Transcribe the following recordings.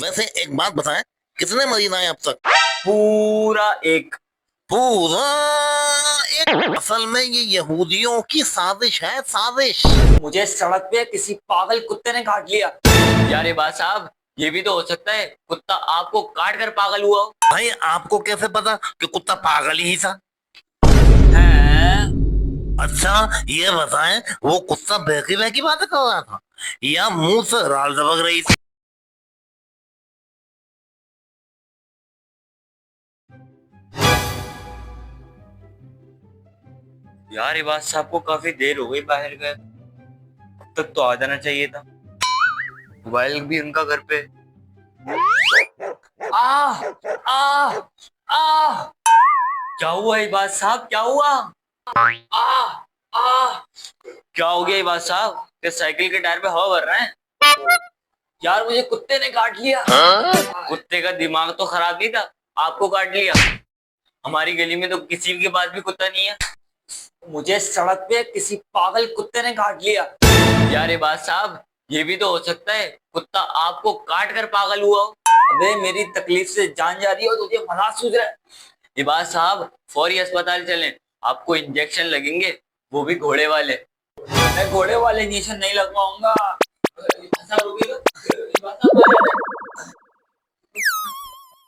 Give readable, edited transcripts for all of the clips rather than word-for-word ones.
वैसे एक बात बताएं, कितने मरीज आए अब तक? पूरा एक। पूरा एक? असल में ये यहूदियों की साजिश है, साजिश। मुझे सड़क पे किसी पागल कुत्ते ने काट लिया। यार ये बात साहब, ये भी तो हो सकता है कुत्ता आपको काट कर पागल हुआ हो। भाई आपको कैसे पता कि कुत्ता पागल ही था? हैं? अच्छा ये बताएं, वो कुत्ता बहकी बहकी बातें कर रहा था या मुंह से राल टपक रही थी? यार ये बात साहब को काफी देर हो गई बाहर गए, अब तक तो आ जाना चाहिए था। मोबाइल भी उनका घर पे। आ आ आ क्या हुआ ये बात साहब, क्या हुआ? आ आ क्या हो गया ये बात साहब कि साइकिल के टायर पे हवा भर रहे हैं? यार मुझे कुत्ते ने काट लिया। कुत्ते का दिमाग तो खराब नहीं था, आपको काट लिया। हमारी गली में तो किसी के पास भी कुत्ता नहीं है। मुझे सड़क पे किसी पागल कुत्ते ने काट लिया। यार ये बात साहब, ये भी तो हो सकता है कुत्ता आपको काट कर पागल हुआ हो। अबे मेरी तकलीफ से जान जा रही हो, तुझे मजाक सूझ रहा है? ये बात साहब, फौरी अस्पताल चलें, आपको इंजेक्शन लगेंगे, वो भी घोड़े वाले। मैं घोड़े वाले इंजेक्शन नहीं लगवाऊंगा।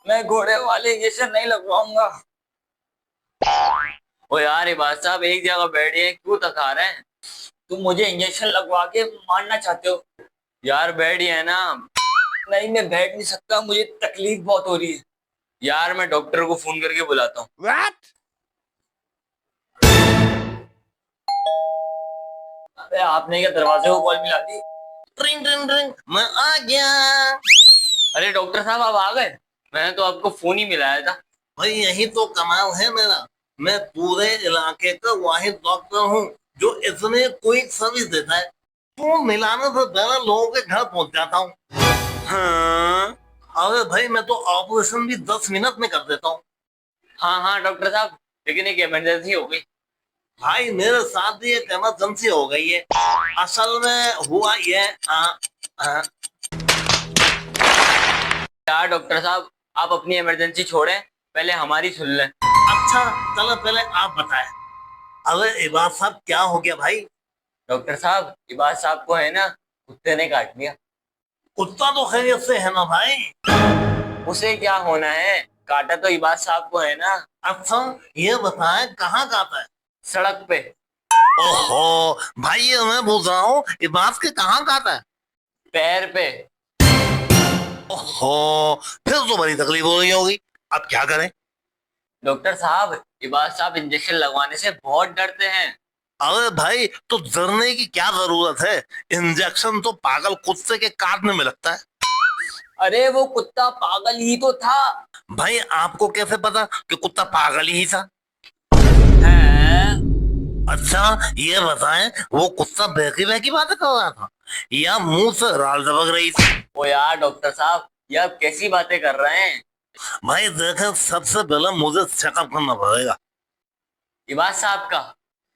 मैं घोड़े वाले इंजेक्शन नहीं लगवाऊंगा। ओ यार ये बात साहब, एक जगह बैठे हैं, क्यों थका रहे हैं? तुम मुझे इंजेक्शन लगवा के मारना चाहते हो? यार बैठिए है ना। नहीं मैं बैठ नहीं सकता, मुझे तकलीफ बहुत हो रही है। यार मैं डॉक्टर को फोन करके बुलाता हूँ। What? अबे आपने क्या दरवाजे को कॉल मिला दी? ट्रिंग ट्रिंग ट्रिंग, मैं आ गया। अरे डॉक्टर साहब आप आ गए, मैंने तो आपको फोन ही मिलाया था। भाई यही तो कमाल है मेरा। मैं पूरे इलाके का वाहिद डॉक्टर हूँ जो इतने क्विक सर्विस देता है। फोन मिलाने से पहले लोगों के घर पहुंच जाता हूँ। हाँ। अरे भाई मैं तो ऑपरेशन भी 10 मिनट में कर देता हूँ। हाँ हाँ डॉक्टर साहब, लेकिन एक इमरजेंसी हो गई। भाई मेरे साथ भी एक इमरजेंसी हो गई है। असल में हुआ ये आ, यार डॉक्टर साहब, आप अपनी इमरजेंसी छोड़ें, पहले हमारी सुन लें। अच्छा चलो पहले आप बताएं। अरे इबाद साहब क्या हो गया भाई? डॉक्टर साहब इबाद साहब को है ना, कुत्ते ने काट लिया। कुत्ता तो खैरियत से है ना भाई? उसे क्या होना है, काटा तो इबाद साहब को है ना। अच्छा ये बताएं कहाँ काटा है? सड़क पे। ओहो भाई ये मैं पूछ रहा हूँ इबाद के कहाँ काटा है? पैर पे। ओहो फिर तो बड़ी तकलीफ हो रही होगी। अब क्या करें? डॉक्टर साहब इबाद साहब इंजेक्शन लगवाने से बहुत डरते हैं। अरे भाई तो डरने की क्या जरूरत है? इंजेक्शन तो पागल कुत्ते के काटने में लगता है। अरे वो कुत्ता पागल ही तो था। भाई आपको कैसे पता कि कुत्ता पागल ही था? हैं? अच्छा ये बताएं, वो कुत्ता बहकी बहकी बातें कर रहा था या मुंह से राल टपक रही थी? ओ यार डॉक्टर साहब, ये आप कैसी बातें कर रहे हैं? भाई देखें, सबसे पहले मुझे चेकअप करना पड़ेगा। इबाद साहब का?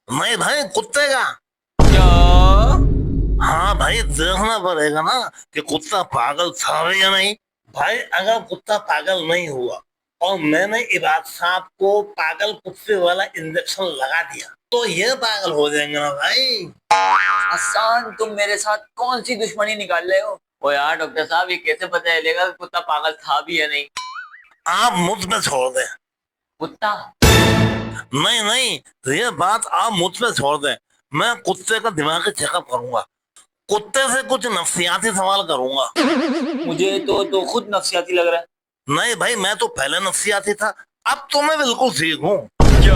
नहीं भाई कुत्ते का। क्या? हाँ भाई देखना पड़ेगा ना कि कुत्ता पागल था या नहीं। भाई अगर कुत्ता पागल नहीं हुआ और मैंने इबाद साहब को पागल कुत्ते वाला इंजेक्शन लगा दिया तो ये पागल हो जाएंगे ना भाई। हसन तुम मेरे साथ कौन सी दुश्मनी निकाल रहे हो? ओ यार डॉक्टर साहब, ये कैसे पता चलेगा कि कुत्ता पागल था भी या नहीं? आप मुझ में छोड़ दें। कुत्ता? नहीं नहीं, तो ये बात आप मुझ पे छोड़ दें। मैं कुत्ते का दिमागी चेकअप करूंगा, कुत्ते से कुछ नफ्सियाती सवाल करूंगा। मुझे तो खुद नफसियाती लग रहा है। नहीं भाई मैं तो पहले नफ्सियाती था, अब तो मैं बिल्कुल ठीक हूँ। क्या?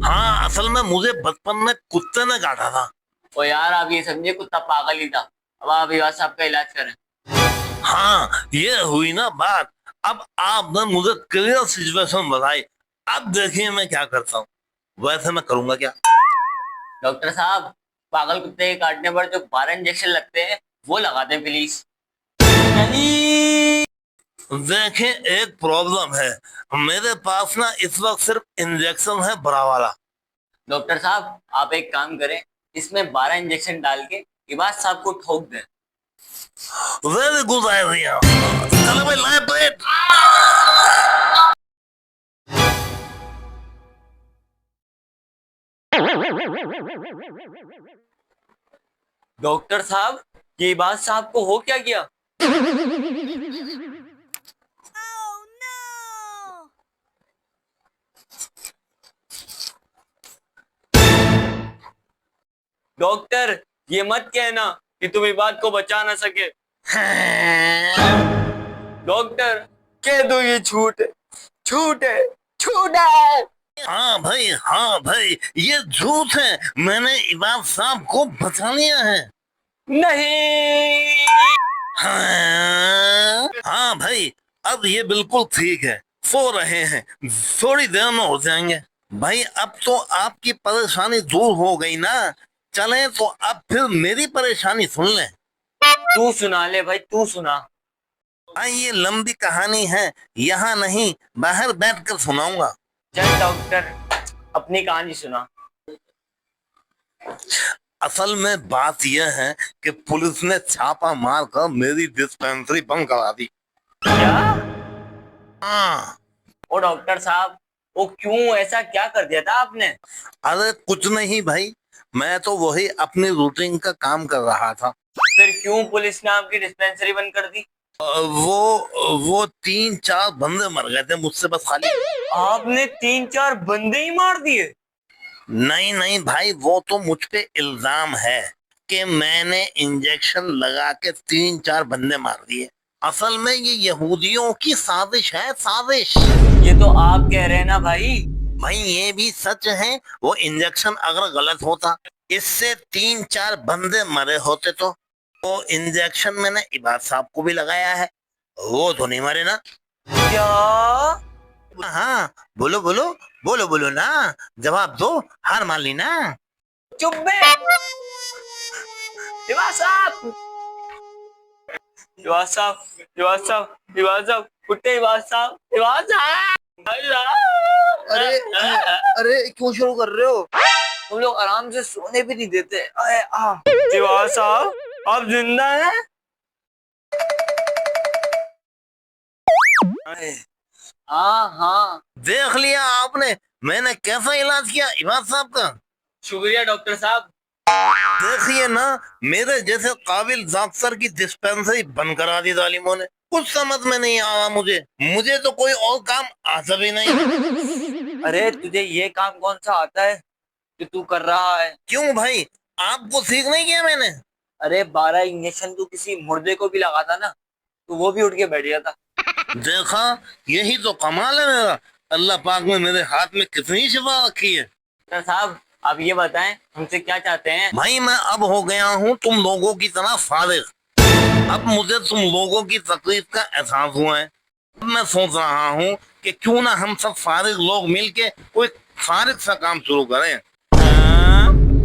हाँ असल में मुझे बचपन में कुत्ते ने काटा था। ओ यार आप ये समझे कुत्ता पागल ही था, अब आप इबाद साहब का इलाज करें। हाँ ये हुई ना बात। अब आपने मुझे क्लियर सिचुएशन बताई, अब देखिए मैं क्या करता हूँ। वैसे मैं करूंगा क्या? डॉक्टर साहब, पागल कुत्ते के काटने पर जो 12 इंजेक्शन लगते हैं वो लगा दें प्लीज। नहीं। देखें एक प्रॉब्लम है, मेरे पास ना इस वक्त सिर्फ इंजेक्शन है बड़ा वाला। डॉक्टर साहब आप एक काम करें, इसमें 12 इंजेक्शन डाल के इबाद साहब को ठोक दें। Very good idea. चलो भाई लाए प्लेट। डॉक्टर साहब, ये बात साहब को हो क्या गया? डॉक्टर, ये मत कहना कि तुम इस बात को बचा ना सके। डॉक्टर, कह दो ये झूठ है, झूठ है, झूठ है। हाँ भाई ये झूठ है। मैंने इमाम साहब को बचा लिया है। नहीं। हाँ भाई अब ये बिल्कुल ठीक है, सो रहे हैं, थोड़ी देर में हो जाएंगे। भाई अब तो आपकी परेशानी दूर हो गई ना, चले तो अब फिर मेरी परेशानी सुन ले। तू सुना ले भाई, तू सुना। ये लंबी कहानी है, यहाँ नहीं बाहर बैठकर सुनाऊंगा। चल डॉक्टर, अपनी कहानी सुना। असल में बात यह है कि पुलिस ने छापा मारकर मेरी डिस्पेंसरी बंद करा दी। क्या? हाँ। ओ डॉक्टर साहब, वो क्यों, ऐसा क्या कर दिया था आपने? अरे कुछ नहीं भाई, मैं तो वही अपनी रूटीन का काम कर रहा था। फिर क्यों पुलिस ने आपकी डिस्पेंसरी बंद कर दी? वो 3-4 बंदे मर गए थे मुझसे बस खाली। आपने 3-4 बंदे ही मार दिए? नहीं भाई, वो तो मुझ पे इल्जाम है कि मैंने इंजेक्शन लगा के 3-4 बंदे मार दिए। असल में ये यहूदियों की साजिश है, साजिश। ये तो आप कह रहे हैं ना भाई। भाई ये भी सच है, वो इंजेक्शन अगर गलत होता, इससे 3-4 बंदे मरे होते तो वो इंजेक्शन मैंने इबाद साहब को भी लगाया है, वो तो नहीं मरे ना। क्या? हाँ बोलो बोलो बोलो बोलो ना, जवाब दो, हार मान ली ना। चुप बे। दिवार साहब, दिवार साहब, दिवार साहब, दिवार साहब, कुत्ते दिवार साहब, दिवार साहब। अरे अरे क्यों शुरू कर रहे हो? तुम लोग आराम से सोने भी नहीं देते। अरे दिवार साहब, आप जिंदा हैं? हाँ। देख लिया आपने मैंने कैसा इलाज किया इबाद साहब का। शुक्रिया डॉक्टर साहब। देखिए ना, मेरे जैसे काबिल डॉक्टर की डिस्पेंसरी बंद करा दी जालिमों ने। कुछ समझ में नहीं आया मुझे तो कोई और काम आता भी नहीं। अरे तुझे ये काम कौन सा आता है जो तू कर रहा है? क्यों भाई, आपको सीख नहीं किया मैंने? अरे 12 इंजेक्शन तू किसी मुर्दे को भी लगाता ना, तो वो भी उठ के बैठ जाता। देखा, यही तो कमाल है मेरा। अल्लाह पाक ने मेरे हाथ में कितनी शिफा रखी है। डॉक्टर साहब, आप ये बताएं हमसे क्या चाहते हैं? भाई मैं अब हो गया हूँ तुम लोगों की तरह फारिग। अब मुझे तुम लोगों की तकलीफ का एहसास हुआ है। अब मैं सोच रहा हूँ कि क्यों ना हम सब फारिग लोग मिलके कोई फारिग सा काम शुरू करें।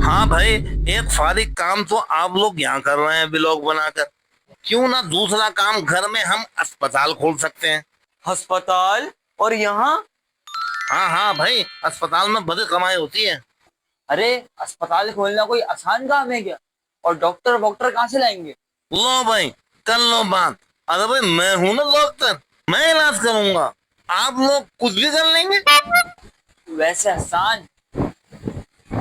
हाँ भाई, एक फारिग काम तो आप लोग यहाँ कर रहे हैं व्लॉग बनाकर, क्यों ना दूसरा काम घर में हम अस्पताल खोल सकते हैं। अस्पताल? और यहाँ? हाँ भाई, अस्पताल में बड़ी कमाई होती है। अरे अस्पताल खोलना कोई आसान काम है क्या? और डॉक्टर कहाँ से लाएंगे? लो भाई, कर लो बात। अरे भाई मैं हूं ना डॉक्टर, मैं इलाज करूंगा, आप लोग कुछ भी कर लेंगे। वैसे आसान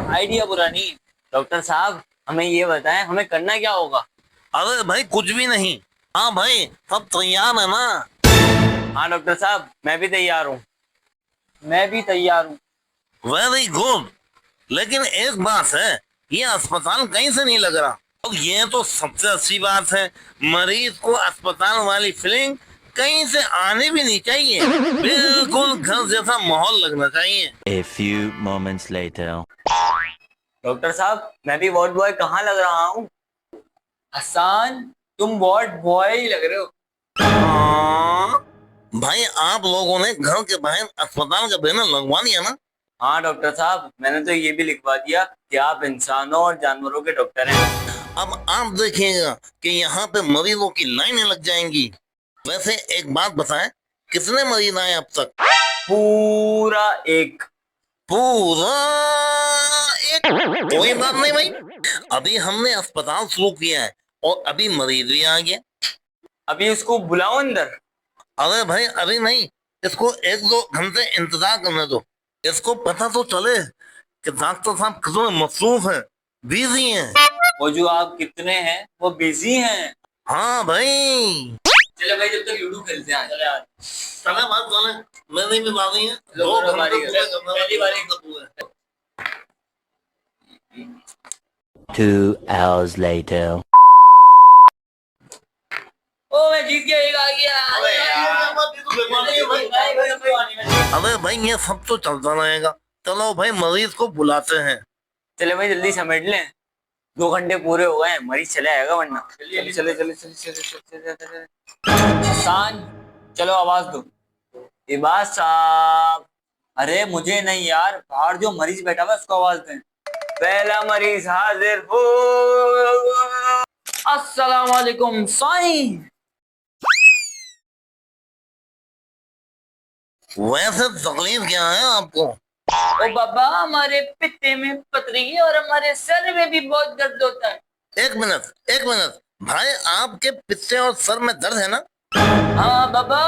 आइडिया बुरा नहीं। डॉक्टर साहब, हमें ये बताएं हमें करना क्या होगा? अरे भाई कुछ भी नहीं। हाँ भाई, सब तैयार है ना? हाँ डॉक्टर साहब, मैं भी तैयार हूँ, मैं भी तैयार हूँ। Very good. लेकिन एक बात है, ये अस्पताल कहीं से नहीं लग रहा। अब ये तो सबसे अच्छी बात है, मरीज को अस्पताल वाली फीलिंग कहीं से आने भी नहीं चाहिए। बिल्कुल घर जैसा माहौल लगना चाहिए। A few moments later. Doctor साहब, मैं भी वार्ड बॉय कहाँ लग रहा हूँ? हसन, तुम वार्ड बॉय ही लग रहे हो। हाँ, भाई आप लोगों ने घर के बाहर अस्पताल का बैनर लगवा दिया ना? हाँ डॉक्टर साहब, मैंने तो ये भी लिखवा दिया कि आप इंसानों और जानवरों के डॉक्टर हैं। अब आप देखिएगा कि यहाँ पे मरीजों की लाइनें लग जाएंगी। वैसे एक बात बताएं, कितने मरीज आए अब तक? पूरा एक। पूरा एक? कोई बात नहीं भाई, अभी हमने अस्पताल शुरू किया है, और अभी मरीज भी आ गया। अभी उसको बुलाओ अंदर। अरे भाई अभी नहीं, इसको 1-2 घंटे इंतजार करने दो। इसको पता तो चले कि डॉक्टर साहब कितने मसरूफ हैं, बिजी हैं। वो जो आप कितने हैं वो बिजी हैं। हाँ भाई। चले भाई जब तक लूडो खेलते हैं। चले यार। चले बात चले, मैंने भी बात है। लो, 2 लो, घंटे बारी पूरे है। करना पहली बारी। है। 2 hours later. ओ मैं जीत गया, एक आ गया। अबे यार, अबे भाई ये सब तो चलता रहेगा। चलो भाई मरीज को बुलाते हैं। चले भाई जल्दी समेट लें, 2 घंटे पूरे हो गए, मरीज चले आएगा वरना। चले चले चले चले चले चले चले। हसन चलो आवाज दो। इबाद साहब। अरे मुझे नहीं यार, बाहर जो मरीज बैठा हुआ है उसको आवाज दें। पहला मरीज हाजिर हो। अस्सलाम वालेकुम साईं। वैसे तकलीफ क्या है आपको? ओ बाबा हमारे पित्ते में पथरी है और हमारे सर में भी बहुत दर्द होता है। 1 मिनट भाई, आपके पित्ते और सर में दर्द है ना? हाँ बाबा।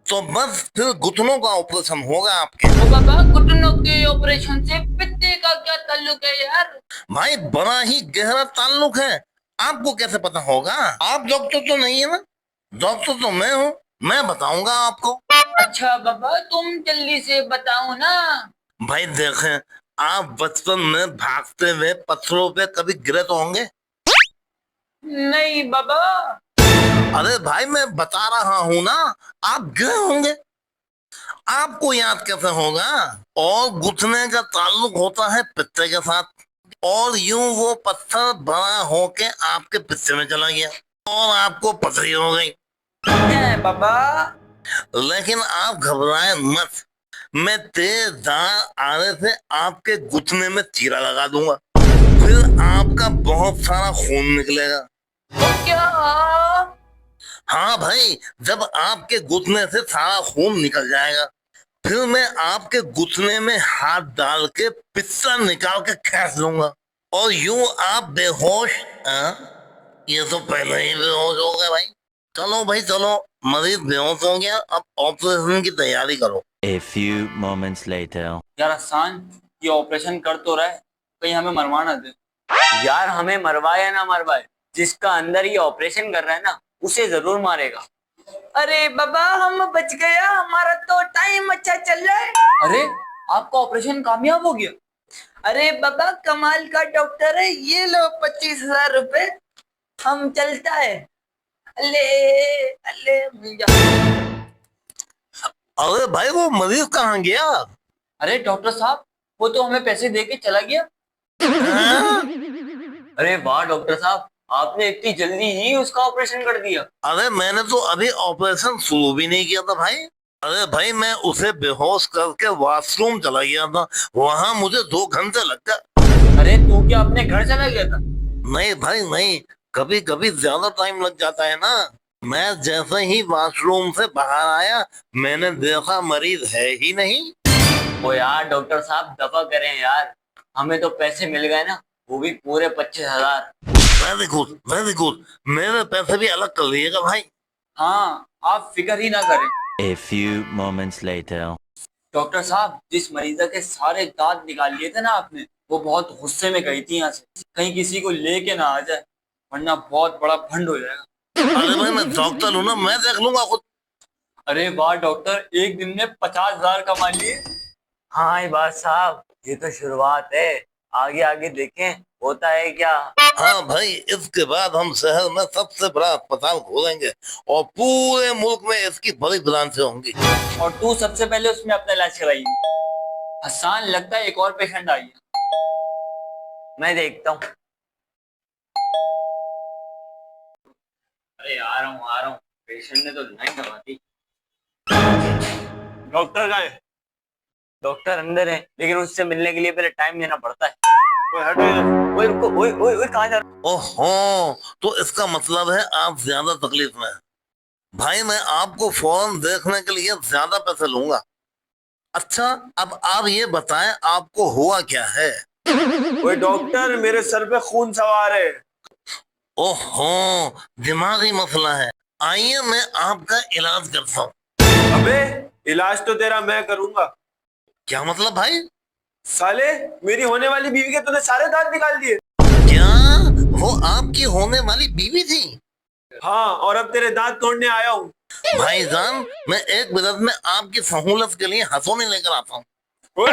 तो बस फिर घुटनों का ऑपरेशन होगा आपके। ओ बाबा घुटनों के ऑपरेशन से पित्ते का क्या ताल्लुक है यार? भाई बड़ा ही गहरा ताल्लुक है। आपको कैसे पता होगा? आप डॉक्टर तो नहीं है ना? डॉक्टर तो मैं हूँ, मैं बताऊंगा आपको। अच्छा बाबा तुम जल्दी से बताओ ना। भाई देखें, आप बचपन में भागते हुए पत्थरों पे कभी गिरे तो होंगे? नहीं बाबा। अरे भाई मैं बता रहा हूँ ना, आप गिरे होंगे, आपको याद कैसे होगा? और घुटने का ताल्लुक होता है पित्ते के साथ, और यूं वो पत्थर बड़ा होके आपके पित्ते में चला गया और आपको पथरी हो गई। है बाबा। लेकिन आप घबराएं मत, मैं तेज धार आने से आपके घुटने में चीरा लगा दूंगा, फिर आपका बहुत सारा खून निकलेगा। तो क्या? हाँ भाई, जब आपके घुटने से सारा खून निकल जाएगा, फिर मैं आपके घुटने में हाथ डाल के पिस्सा निकाल के खींच लूंगा और यूं आप बेहोश। ये तो पहले ही बेहोश हो गए भाई। चलो भाई चलो, मरीज बेहोश हो गया, अब ऑपरेशन की तैयारी करो। A few moments later. यार आसान, ये ऑपरेशन कर तो रहा है, कहीं हमें मरवा ना दे। यार हमें मरवाए या ना मरवाए, जिसका अंदर ये ऑपरेशन कर रहा है ना उसे जरूर मारेगा। अरे बाबा हम बच गया, हमारा तो टाइम अच्छा चल रहा है। अरे आपका ऑपरेशन कामयाब हो गया। अरे बाबा कमाल का डॉक्टर है, ये लो 25,000 रुपए, हम चलता है। अले अले अरे भाई वो मरीज कहाँ गया? अरे डॉक्टर साहब वो तो हमें पैसे दे के चला गया। हाँ? अरे वाह डॉक्टर साहब, आपने इतनी जल्दी ही उसका ऑपरेशन कर दिया। अरे मैंने तो अभी ऑपरेशन शुरू भी नहीं किया था भाई। अरे भाई मैं उसे बेहोश करके वॉशरूम चला गया था, वहां मुझे 2 घंटे लग गए। अरे तू क्या अपने घर चला गया था? नहीं भाई नहीं, कभी कभी ज्यादा टाइम लग जाता है ना। मैं जैसे ही वॉशरूम से बाहर आया, मैंने देखा मरीज है ही नहीं। ओ यार डॉक्टर साहब दफा करें यार, हमें तो पैसे मिल गए ना, वो भी पूरे 25,000। वेरी गुड, मेरे पैसे भी अलग कर लीजिएगा भाई। हाँ आप फिक्र ही ना करें। A few moments later. Doctor साहब जिस मरीजा के सारे दांत निकाल लिए थे ना आपने, वो बहुत गुस्से में गई थी यहाँ से, कहीं किसी को लेके ना आ जाए वरना बहुत बड़ा फंड हो जाएगा। अरे भाई मैं डॉक्टर हूँ ना, मैं देख लूंगा खुद। अरे वाह डॉक्टर, एक दिन में 50,000 कमा लिए। हाँ इबाद साहब ये तो शुरुआत है, आगे आगे देखें होता है क्या। हाँ भाई, इसके बाद हम शहर में सबसे बड़ा अस्पताल खोलेंगे और पूरे मुल्क में इसकी बड़ी ब्रांचें होंगी। और तू सबसे पहले उसमें अपना इलाज कराइए। हसन लगता है एक और पेशेंट आई है, मैं देखता हूँ। अरे आ रहा हूँ, पेशेंट ने तो लाइन दबा दी। डॉक्टर का है? डॉक्टर अंदर है, लेकिन उससे मिलने के लिए पहले टाइम देना पड़ता है। ओए रुको, ओए कहाँ जा रहा? ओहो, तो इसका मतलब है आप ज्यादा तकलीफ में हैं। भाई मैं आपको फौरन देखने के लिए ज्यादा पैसे लूंगा। अच्छा अब आप ये बताएं आपको हुआ क्या है? ओए डॉक्टर मेरे सर पे खून सवार है। ओहो, दिमागी मसला है। आइए मैं आपका इलाज करता हूँ। अबे इलाज तो तेरा मैं करूंगा। क्या मतलब भाई? साले मेरी होने वाली बीवी के तूने सारे दांत निकाल दिए। क्या वो आपकी होने वाली बीवी थी? हाँ, और अब तेरे दांत तोड़ने आया हूँ। भाईजान, मैं 1 मिनट में आपकी सहूलत के लिए हंसोने लेकर आता हूँ। ओए!